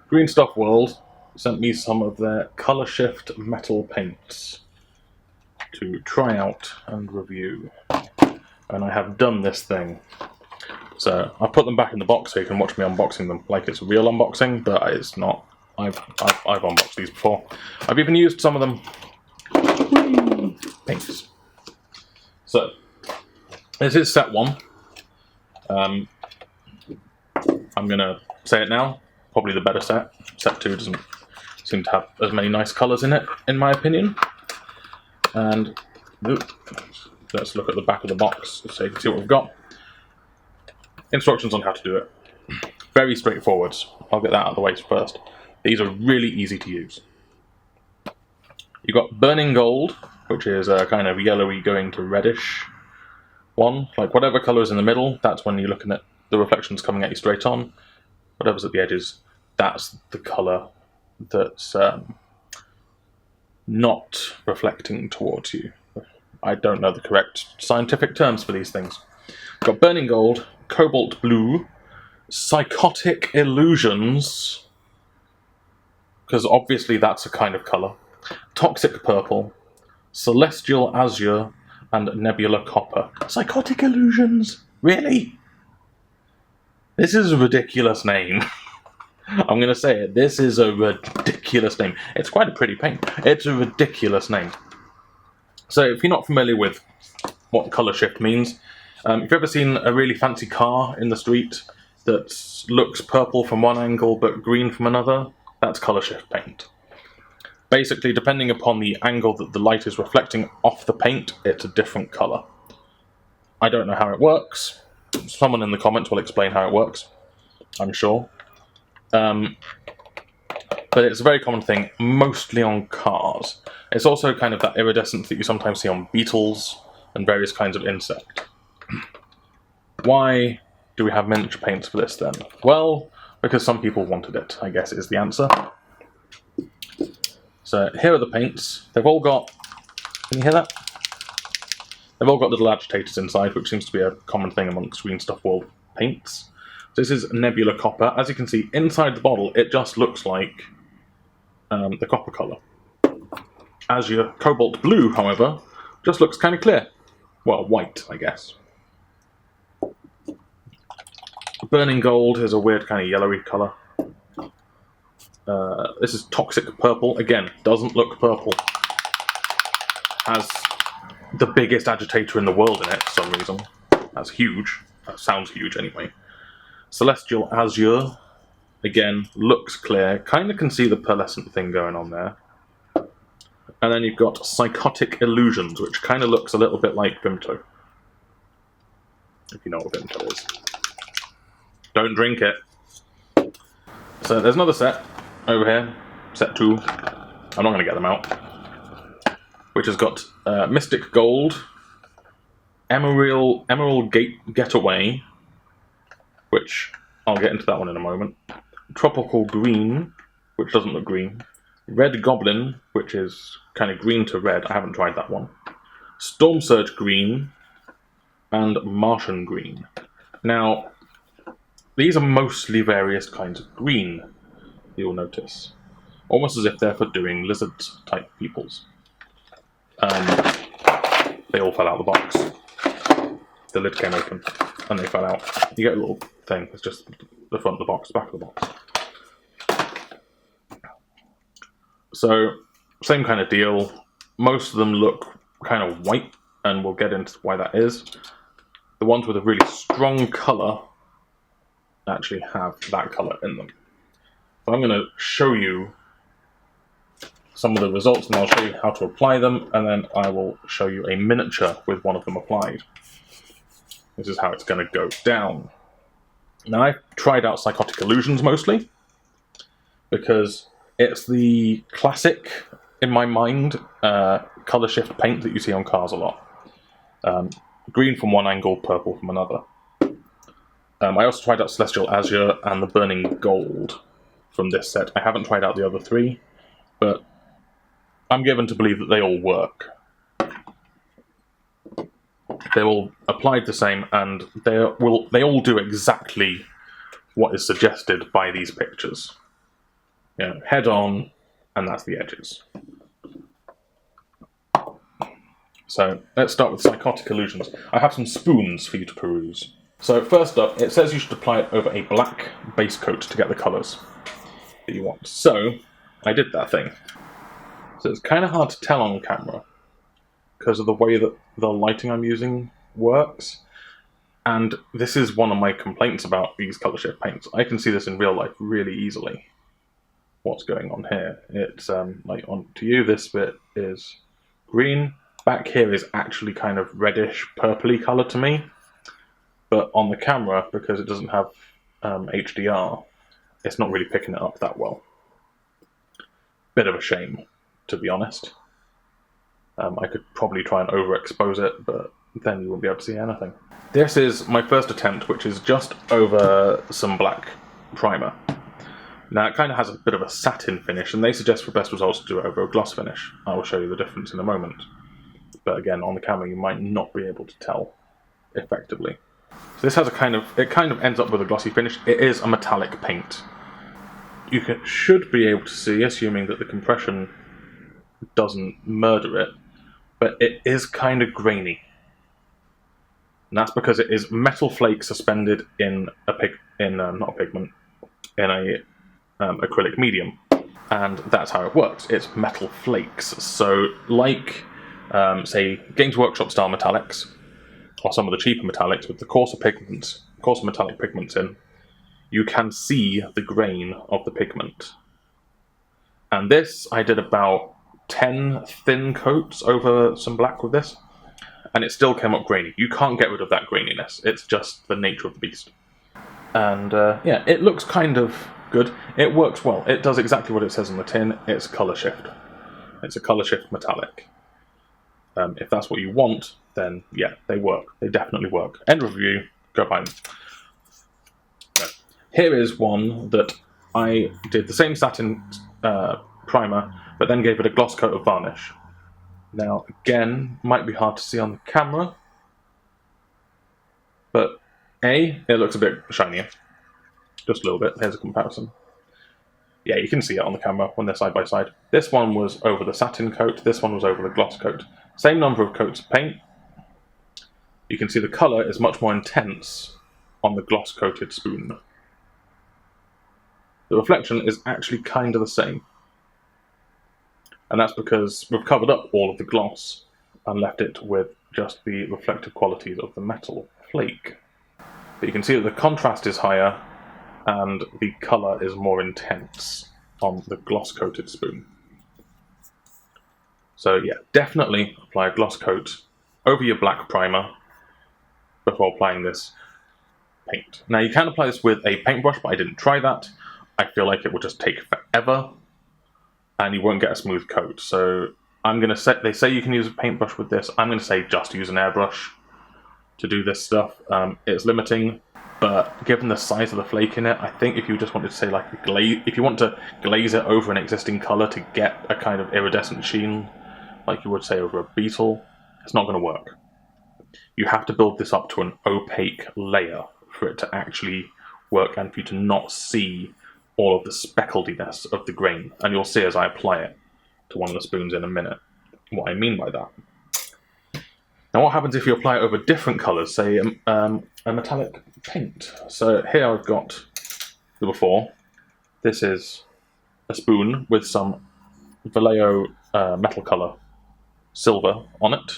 Green Stuff World sent me some of their Colour Shift metal paints to try out and review. And I have done this thing. So I put them back in the box so you can watch me unboxing them like it's a real unboxing, but it's not. I've unboxed these before. I've even used some of them. Paints. So this is set 1. I'm gonna say it now. Probably the better set. Set 2 doesn't seem to have as many nice colours in it, in my opinion. And let's look at the back of the box so you can see what we've got. Instructions on how to do it. Very straightforward. I'll get that out of the way first. These are really easy to use. You've got Burning Gold, which is a kind of yellowy going to reddish one. Like whatever colour is in the middle, that's when you're looking at the reflections coming at you straight on. Whatever's at the edges, that's the colour that's not reflecting towards you. I don't know the correct scientific terms for these things. You've got Burning Gold, Cobalt Blue, Psychotic Illusions, because obviously that's a kind of colour, Toxic Purple, Celestial Azure, and Nebula Copper. Psychotic Illusions? Really? This is a ridiculous name. I'm going to say it. This is a ridiculous name. It's quite a pretty paint. It's a ridiculous name. So if you're not familiar with what colour shift means, if you've ever seen a really fancy car in the street that looks purple from one angle but green from another, that's colour shift paint. Basically, depending upon the angle that the light is reflecting off the paint, it's a different colour. I don't know how it works. Someone in the comments will explain how it works, I'm sure. But it's a very common thing, mostly on cars. It's also kind of that iridescence that you sometimes see on beetles and various kinds of insect. Why do we have miniature paints for this then? Well, because some people wanted it, I guess is the answer. So here are the paints. They've all got, can you hear that? They've all got little agitators inside, which seems to be a common thing amongst Green Stuff World paints. This is Nebula Copper. As you can see, inside the bottle, it just looks like the copper colour. Azure Cobalt Blue, however, just looks kind of clear. Well, white, I guess. Burning Gold is a weird kind of yellowy colour. This is Toxic Purple. Again, doesn't look purple. Has the biggest agitator in the world in it for some reason. That's huge. That sounds huge anyway. Celestial Azure, again, looks clear. Kind of can see the pearlescent thing going on there. And then you've got Psychotic Illusions, which kind of looks a little bit like Vimto. If you know what Vimto is. Don't drink it. So there's another set over here, set 2. I'm not going to get them out. Which has got Mystic Gold, Emerald Getaway, which I'll get into that one in a moment. Tropical Green, which doesn't look green. Red Goblin, which is kind of green to red. I haven't tried that one. Storm Surge Green, and Martian Green. Now, these are mostly various kinds of green, you'll notice. Almost as if they're for doing lizard-type peoples. They all fell out of the box. The lid came open, and they fell out. You get a little thing, it's just the front of the box, back of the box. So, same kind of deal. Most of them look kind of white, and we'll get into why that is. The ones with a really strong colour actually have that colour in them. So I'm going to show you some of the results, and I'll show you how to apply them, and then I will show you a miniature with one of them applied. This is how it's going to go down. Now, I've tried out Psychotic Illusions mostly, because it's the classic, in my mind, colour shift paint that you see on cars a lot. Green from one angle, purple from another. I also tried out Celestial Azure and the Burning Gold from this set. I haven't tried out the other 3, but I'm given to believe that they all work. They're all applied the same, and they all do exactly what is suggested by these pictures. you know, head on, and that's the edges. So let's start with Psychotic Illusions. I have some spoons for you to peruse. So first up, it says you should apply it over a black base coat to get the colours that you want. So I did that thing. So it's kind of hard to tell on camera because of the way that the lighting I'm using works. And this is one of my complaints about these colour shift paints. I can see this in real life really easily. What's going on here? It's like on to you, this bit is green. Back here is actually kind of reddish, purpley colour to me. But on the camera, because it doesn't have HDR, it's not really picking it up that well. Bit of a shame, to be honest. I could probably try and overexpose it, but then you won't be able to see anything. This is my first attempt, which is just over some black primer. Now it kind of has a bit of a satin finish, and they suggest for best results to do it over a gloss finish. I will show you the difference in a moment. But again, on the camera you might not be able to tell effectively. So this has it kind of ends up with a glossy finish. It is a metallic paint. You should be able to see, assuming that the compression doesn't murder it, but it is kind of grainy. And that's because it is metal flakes suspended in acrylic medium. And that's how it works. It's metal flakes. So like, say, Games Workshop style metallics, or some of the cheaper metallics with the coarser metallic pigments in, you can see the grain of the pigment. And this, I did about 10 thin coats over some black with this, and it still came up grainy. You can't get rid of that graininess. It's just the nature of the beast. And yeah, it looks kind of good. It works well. It does exactly what it says on the tin. It's a colour shift. It's a colour shift metallic. If that's what you want, then yeah, they work. They definitely work. End review, go buy them. Okay. Here is one that I did the same satin primer, but then gave it a gloss coat of varnish. Now, again, might be hard to see on the camera, but it looks a bit shinier. Just a little bit. Here's a comparison. Yeah, you can see it on the camera when they're side by side. This one was over the satin coat, this one was over the gloss coat. Same number of coats of paint. You can see the colour is much more intense on the gloss coated spoon. The reflection is actually kind of the same. And that's because we've covered up all of the gloss and left it with just the reflective qualities of the metal flake. But you can see that the contrast is higher and the colour is more intense on the gloss-coated spoon. So yeah, definitely apply a gloss coat over your black primer before applying this paint. Now you can apply this with a paintbrush, but I didn't try that. I feel like it will just take forever and you won't get a smooth coat. So I'm going to say, they say you can use a paintbrush with this. I'm going to say just use an airbrush to do this stuff. It's limiting, but given the size of the flake in it, I think if you just wanted to say like a glaze, if you want to glaze it over an existing colour to get a kind of iridescent sheen, like you would say over a beetle, it's not going to work. You have to build this up to an opaque layer for it to actually work and for you to not see all of the specklediness of the grain. And you'll see as I apply it to one of the spoons in a minute what I mean by that. Now what happens if you apply it over different colours, say a metallic paint? So here I've got the before. This is a spoon with some Vallejo metal colour silver on it.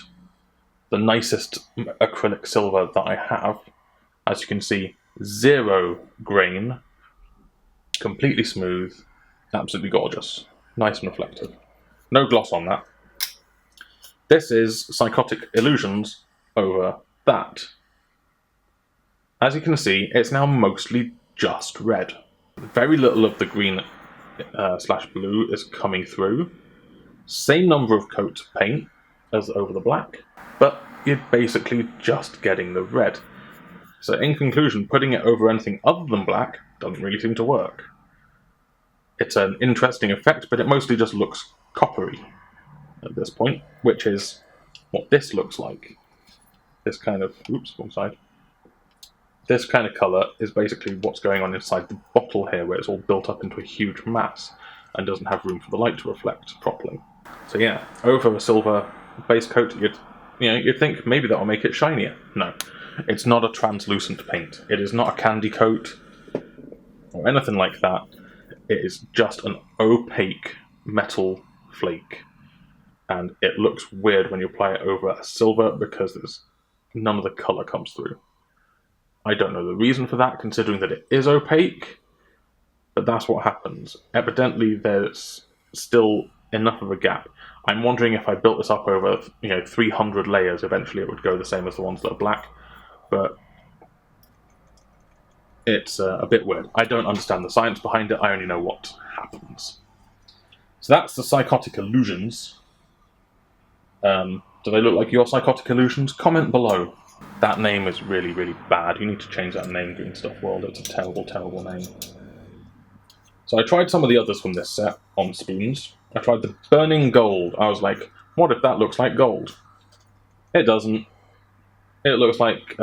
The nicest acrylic silver that I have. As you can see, zero grain, completely smooth, absolutely gorgeous, nice and reflective. No gloss on that. This is Psychotic Illusions over that. As you can see, it's now mostly just red. Very little of the green slash blue is coming through. Same number of coats of paint as over the black, but you're basically just getting the red. So in conclusion, putting it over anything other than black doesn't really seem to work. It's an interesting effect, but it mostly just looks coppery at this point, which is what this looks like. This kind of, oops, wrong side. This kind of colour is basically what's going on inside the bottle here, where it's all built up into a huge mass and doesn't have room for the light to reflect properly. So yeah, over a silver base coat, you'd think maybe that'll make it shinier. No, it's not a translucent paint. It is not a candy coat or anything like that. It is just an opaque metal flake, and it looks weird when you apply it over a silver because none of the colour comes through. I don't know the reason for that, considering that it is opaque, but that's what happens. Evidently, there's still enough of a gap. I'm wondering if I built this up over 300 layers, eventually it would go the same as the ones that are black, but it's a bit weird. I don't understand the science behind it, I only know what happens. So that's the Psychotic Illusions. Do they look like your Psychotic Illusions? Comment below. That name is really, really bad. You need to change that name, Green Stuff World. It's a terrible, terrible name. So I tried some of the others from this set on spoons. I tried the Burning Gold. I was like, what if that looks like gold? It doesn't. It looks like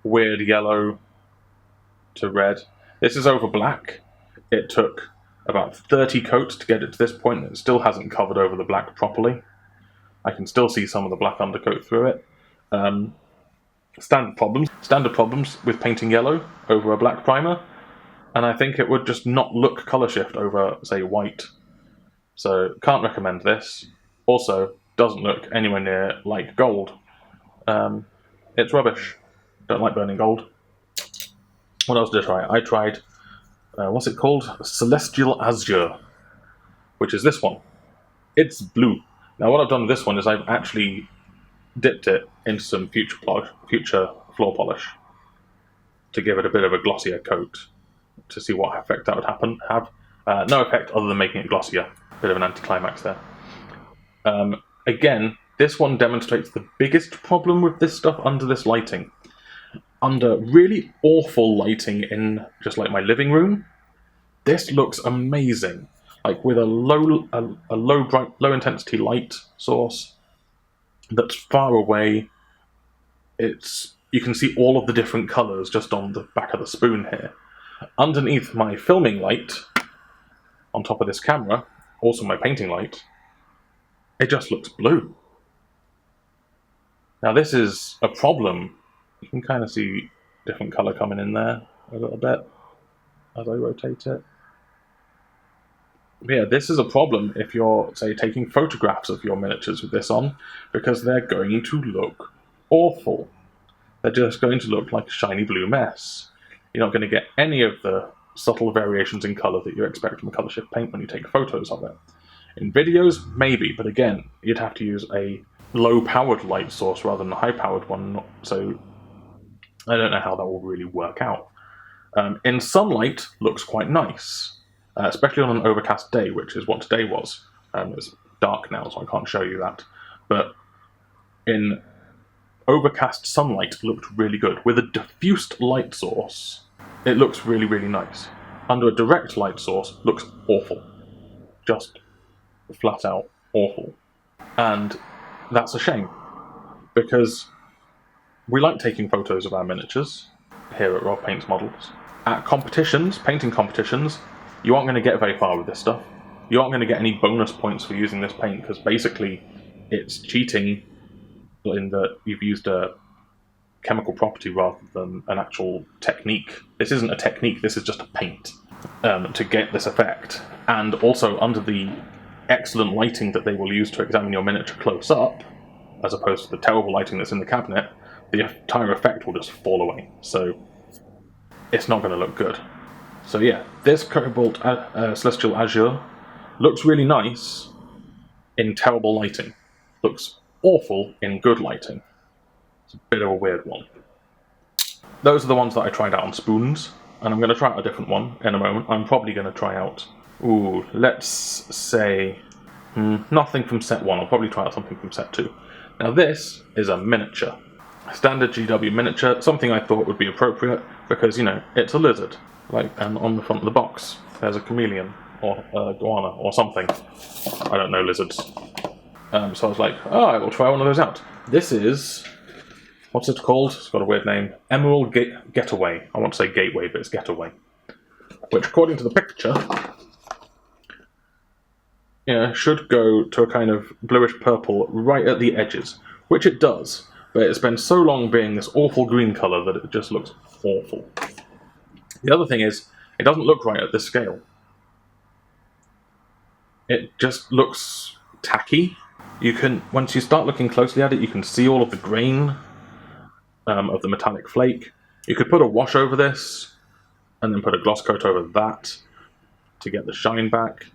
weird yellow to red. This is over black. It took about 30 coats to get it to this point. It still hasn't covered over the black properly. I can still see some of the black undercoat through it. Standard problems with painting yellow over a black primer, and I think it would just not look colour shift over, say, white. So can't recommend this. Also, doesn't look anywhere near like gold. It's rubbish. Don't like Burning Gold. What else did I try? I tried, what's it called? Celestial Azure, which is this one. It's blue. Now what I've done with this one is I've actually dipped it into some future floor polish to give it a bit of a glossier coat to see what effect that would have. No effect other than making it glossier. Bit of an anticlimax there. Again, this one demonstrates the biggest problem with this stuff under this lighting. Under really awful lighting in just like my living room, this looks amazing. Like with a low intensity light source that's far away, you can see all of the different colours just on the back of the spoon here. Underneath my filming light, on top of this camera, also my painting light, it just looks blue. Now this is a problem. You can kind of see different colour coming in there a little bit as I rotate it. Yeah, this is a problem if you're, say, taking photographs of your miniatures with this on, because they're going to look awful. They're just going to look like a shiny blue mess. You're not going to get any of the subtle variations in colour that you expect from a colour shift paint when you take photos of it. In videos, maybe, but again, you'd have to use a low-powered light source rather than a high-powered one, so I don't know how that will really work out. In sunlight, looks quite nice. Especially on an overcast day, which is what today was. It's dark now, so I can't show you that. But in overcast sunlight, it looked really good. With a diffused light source, it looks really, really nice. Under a direct light source, looks awful. Just flat out awful. And that's a shame, because we like taking photos of our miniatures here at Raw Paints Models. At competitions, painting competitions, you aren't going to get very far with this stuff. You aren't going to get any bonus points for using this paint, because basically it's cheating in that you've used a chemical property rather than an actual technique. This isn't a technique, this is just a paint to get this effect. And also under the excellent lighting that they will use to examine your miniature close up, as opposed to the terrible lighting that's in the cabinet, the entire effect will just fall away. So it's not going to look good. So yeah, this Cobalt Celestial Azure looks really nice in terrible lighting. Looks awful in good lighting. It's a bit of a weird one. Those are the ones that I tried out on spoons, and I'm going to try out a different one in a moment. I'm probably going to try out, let's say, nothing from set 1. I'll probably try out something from set 2. Now this is a miniature. A standard GW miniature, something I thought would be appropriate, because, it's a lizard. And on the front of the box, there's a chameleon, or a iguana, or something. I don't know lizards. So I was like, I will try one of those out. This is what's it called? It's got a weird name. Emerald Getaway. I want to say Gateway, but it's Getaway. Which, according to the picture, should go to a kind of bluish purple right at the edges, which it does, but it's been so long being this awful green colour that it just looks awful. The other thing is, it doesn't look right at this scale. It just looks tacky. Once you start looking closely at it, you can see all of the grain of the metallic flake. You could put a wash over this, and then put a gloss coat over that to get the shine back.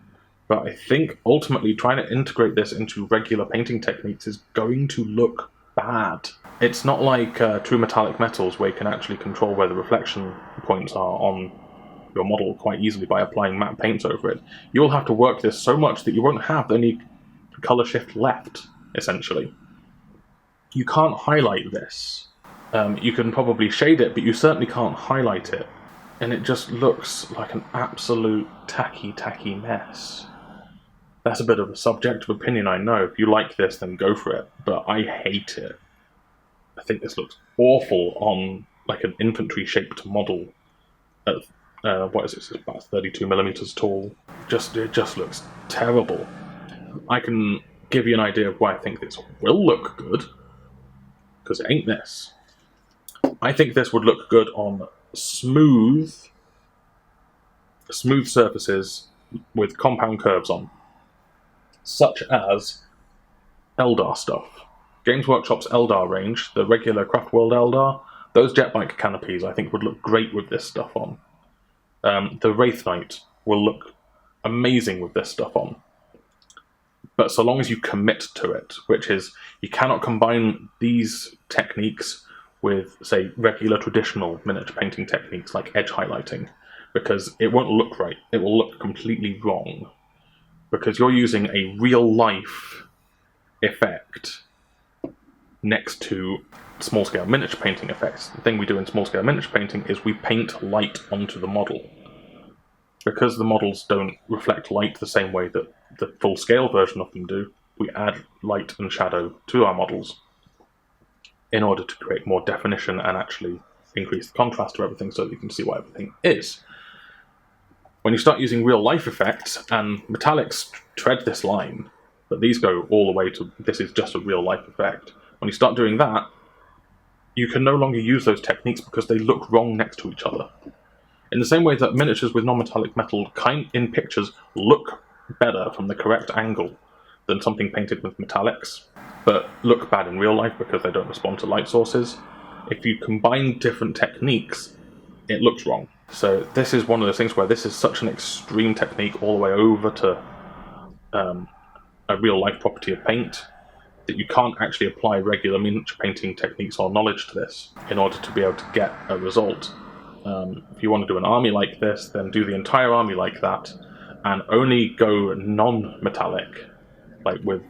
But I think ultimately trying to integrate this into regular painting techniques is going to look bad. It's not like true metallic metals where you can actually control where the reflection points are on your model quite easily by applying matte paints over it. You'll have to work this so much that you won't have any color shift left, essentially. You can't highlight this. You can probably shade it, but you certainly can't highlight it. And it just looks like an absolute tacky mess. That's a bit of a subjective opinion, I know. If you like this, then go for it. But I hate it. I think this looks awful on like an infantry-shaped model. What is it? It's about 32 millimeters tall. It just looks terrible. I can give you an idea of why I think this will look good, because it ain't this. I think this would look good on smooth surfaces with compound curves on, such as Eldar stuff. Games Workshop's Eldar range, the regular Craft World Eldar, those jet bike canopies I think would look great with this stuff on. The Wraith Knight will look amazing with this stuff on. But so long as you commit to it, which is, you cannot combine these techniques with, say, regular traditional miniature painting techniques like edge highlighting, because it won't look right. It will look completely wrong. Because you're using a real-life effect next to small-scale miniature painting effects. The thing we do in small-scale miniature painting is we paint light onto the model. Because the models don't reflect light the same way that the full-scale version of them do, we add light and shadow to our models in order to create more definition and actually increase the contrast to everything so that you can see what everything is. When you start using real-life effects, and metallics tread this line, but these go all the way to this is just a real-life effect. When you start doing that, you can no longer use those techniques because they look wrong next to each other. In the same way that miniatures with non-metallic metal in pictures look better from the correct angle than something painted with metallics, but look bad in real life because they don't respond to light sources. If you combine different techniques, it looks wrong. So this is one of those things where this is such an extreme technique all the way over to a real-life property of paint that you can't actually apply regular miniature painting techniques or knowledge to this in order to be able to get a result. If you want to do an army like this, then do the entire army like that, and only go non-metallic, like with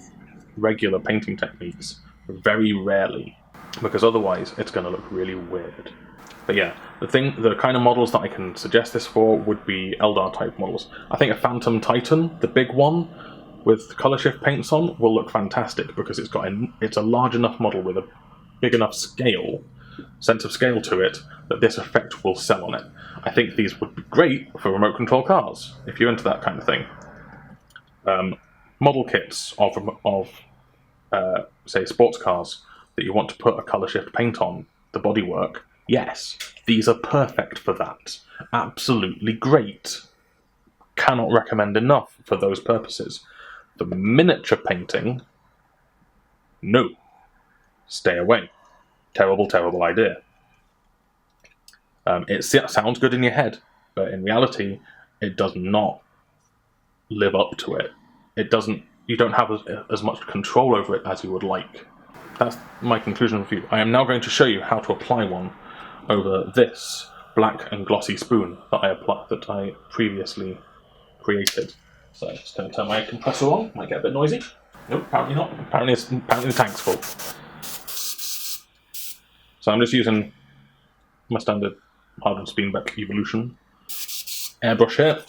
regular painting techniques, very rarely, because otherwise it's going to look really weird. But yeah, the kind of models that I can suggest this for would be Eldar type models. I think a Phantom Titan, the big one, with colour shift paints on, will look fantastic because it's a large enough model with a big enough sense of scale to it, that this effect will sell on it. I think these would be great for remote control cars, if you're into that kind of thing. Model kits of say, sports cars that you want to put a colour shift paint on, the bodywork, yes, these are perfect for that. Absolutely great. Cannot recommend enough for those purposes. For miniature painting, no. Stay away. Terrible, terrible idea. It sounds good in your head, but in reality, it does not live up to it. You don't have as much control over it as you would like. That's my conclusion for you. I am now going to show you how to apply one over this black and glossy spoon that I previously created. So I'm just going to turn my compressor on. Might get a bit noisy. Nope, apparently not. Apparently the tank's full. So I'm just using my standard Hardened Speenbeck Evolution airbrush here.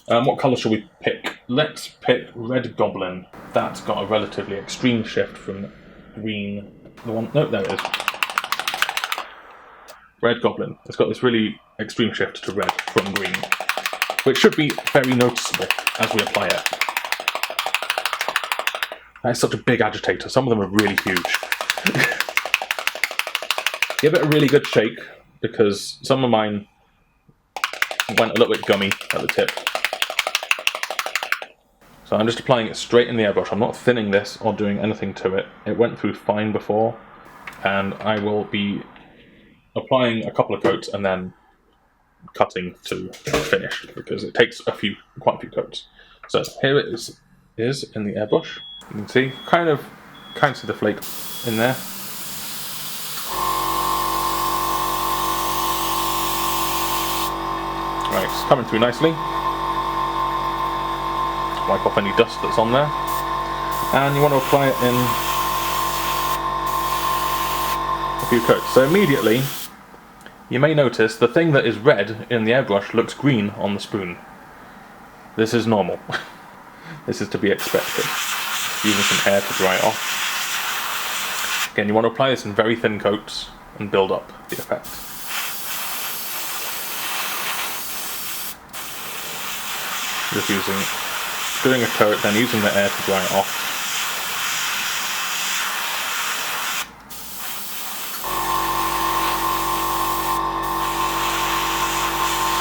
What colour shall we pick? Let's pick Red Goblin. That's got a relatively extreme shift from green. No, there it is. Red Goblin. It's got this really extreme shift to red from green, which should be very noticeable as we apply it. That's such a big agitator. Some of them are really huge. Give it a really good shake, because some of mine went a little bit gummy at the tip. So I'm just applying it straight in the airbrush. I'm not thinning this or doing anything to it. It went through fine before, and I will be applying a couple of coats and then cutting to finish, because it takes quite a few coats. So here it is in the airbrush. You can see, kind of see the flake in there. Right, it's coming through nicely. Wipe off any dust that's on there. And you want to apply it in a few coats. So immediately, you may notice the thing that is red in the airbrush looks green on the spoon. This is normal. This is to be expected. Using some air to dry it off. Again, you want to apply this in very thin coats and build up the effect. Just doing a coat, then using the air to dry it off.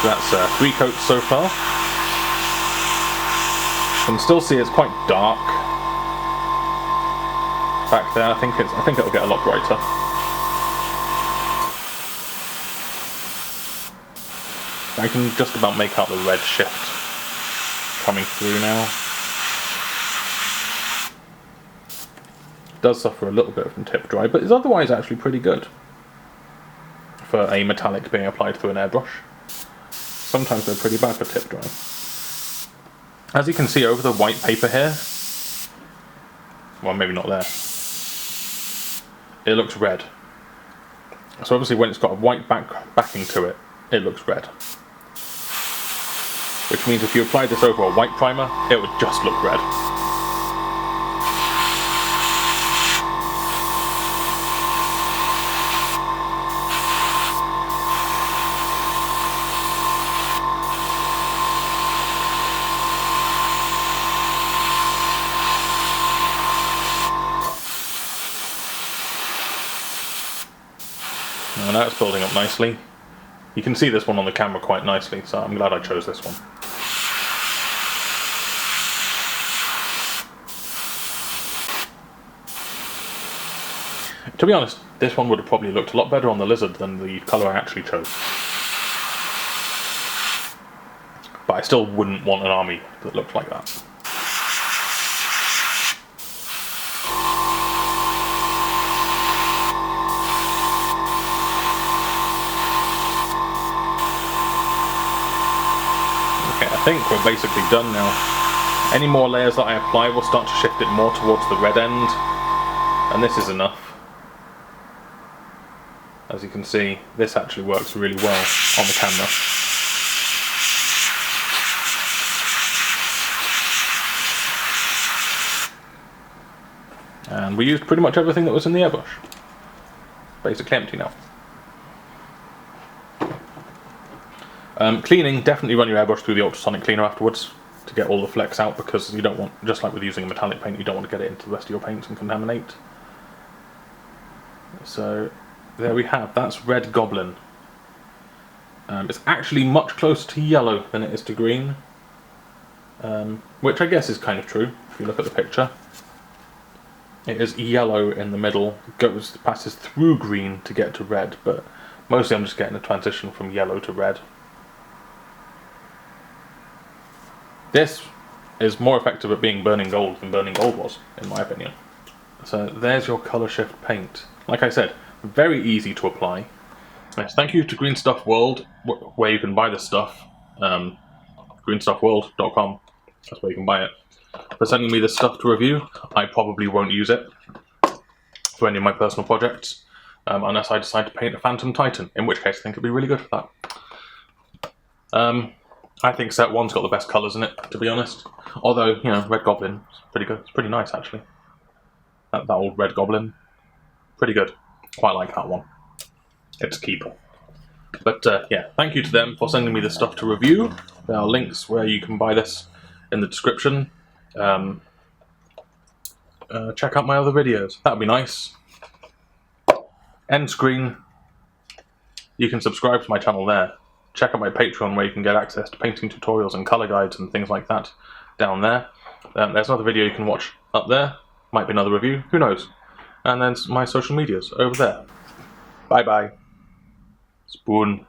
So that's 3 coats so far. You can still see it's quite dark back there. I think it'll get a lot brighter. I can just about make out the red shift coming through now. It does suffer a little bit from tip dry, but is otherwise actually pretty good for a metallic being applied through an airbrush. Sometimes they're pretty bad for tip dry. As you can see over the white paper here, well, maybe not there, it looks red. So obviously when it's got a white backing to it, it looks red. Which means if you applied this over a white primer, it would just look red. Now it's building up nicely. You can see this one on the camera quite nicely, so I'm glad I chose this one. To be honest, this one would have probably looked a lot better on the lizard than the colour I actually chose. But I still wouldn't want an army that looked like that. Okay, I think we're basically done now. Any more layers that I apply will start to shift it more towards the red end, and this is enough. As you can see, this actually works really well on the camera. And we used pretty much everything that was in the airbrush. Basically empty now. Cleaning, definitely run your airbrush through the ultrasonic cleaner afterwards to get all the flecks out, because you don't want, just like with using a metallic paint, you don't want to get it into the rest of your paints and contaminate. So there we have, that's Red Goblin. It's actually much closer to yellow than it is to green, which I guess is kind of true if you look at the picture. It is yellow in the middle, passes through green to get to red, but mostly I'm just getting a transition from yellow to red. This is more effective at being burning gold than burning gold was, in my opinion. So there's your colour shift paint. Like I said, very easy to apply. Yes, thank you to Green Stuff World, where you can buy this stuff. greenstuffworld.com, that's where you can buy it. For sending me this stuff to review. I probably won't use it for any of my personal projects, unless I decide to paint a Phantom Titan, in which case I think it'd be really good for that. I think set 1's got the best colours in it, to be honest. Although, you know, Red Goblin is pretty good. It's pretty nice, actually. That old Red Goblin, pretty good. Quite like that one. It's a keeper. But yeah, thank you to them for sending me this stuff to review. There are links where you can buy this in the description. Check out my other videos. That would be nice. End screen. You can subscribe to my channel there. Check out my Patreon where you can get access to painting tutorials and colour guides and things like that down there. There's another video you can watch up there. Might be another review, who knows. And then my social medias over there. Bye bye. Spoon.